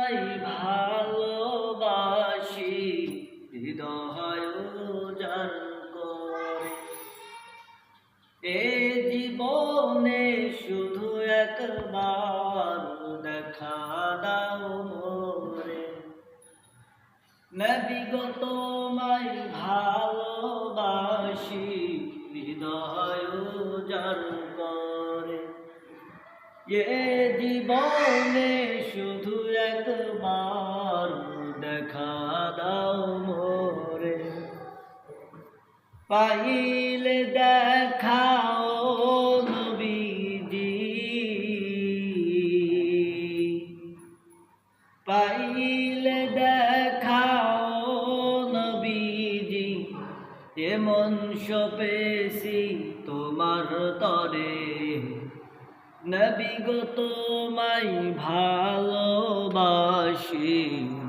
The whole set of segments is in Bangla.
তোমায় ভালোবাসি, হৃদয় উজাড় করে। এ জীবনে শুধু একবার দেখা দাও মোরে। নবী গো তোমায় ভালোবাসি, হৃদয় উজাড় করে। এ জীবনে শুধু একবার দেখা দাও মোরে। পাইলে দেখাও নবীজি, পাইলে দেখাও নবীজি, এমন পেয়েছি তোমার তরে। নবী গো তোমায় ভালোবাসি,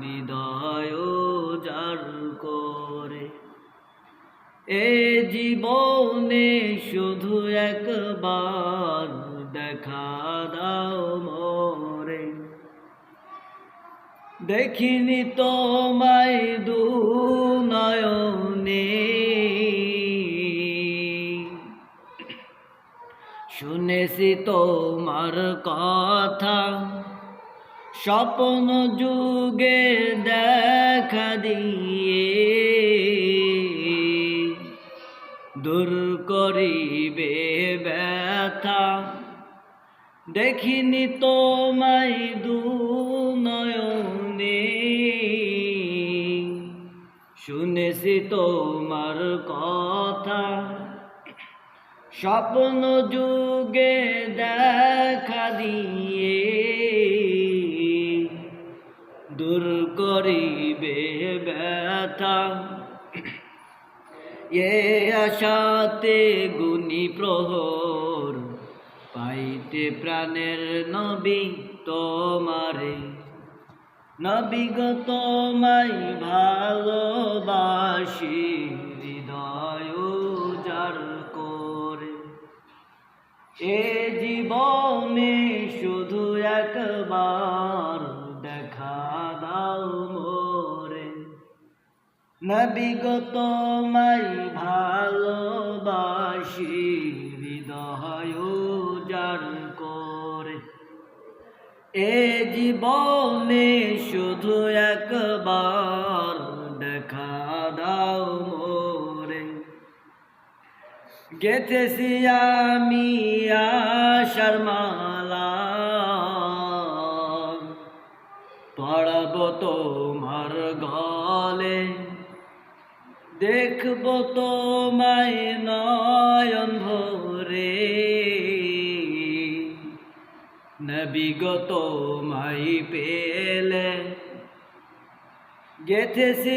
হৃদয় উজাড় করে। এ জীবনে শুধু একবার দেখা দাও মোরে। দেখিনি তোমায় দুনয়নে, শুনেছি তোমার কথা, স্বপ্ন যুগে দেখা দিয়ে দূর করিবে ব্যথা। দেখিনি তোমায় দুনয়নে, শুনেছি তোমার কথা, স্বপ্ন যুগে দেখা দিয়ে দূর করিবে ব্যথা। এ আশাতে গুনি প্রহর, পাইতে প্রাণের নবী তোমারে। নবী গো তোমায় ভালোবাসি, হৃদয় উজাড় করে। এ জীবনে শুধু একবার দেখা দাও মোরে। নবী গো তোমায় ভালোবাসি, হৃদয় উজাড় করে। এ জীবনে শুধু একবার দেখা দাও মোরে। গেথেছি আমি আশার মালা, পড়াব তোমার গলে। দেখব তোমায় নয়ন ভরে, নবী গো তোমায় পেলে। গেথেছি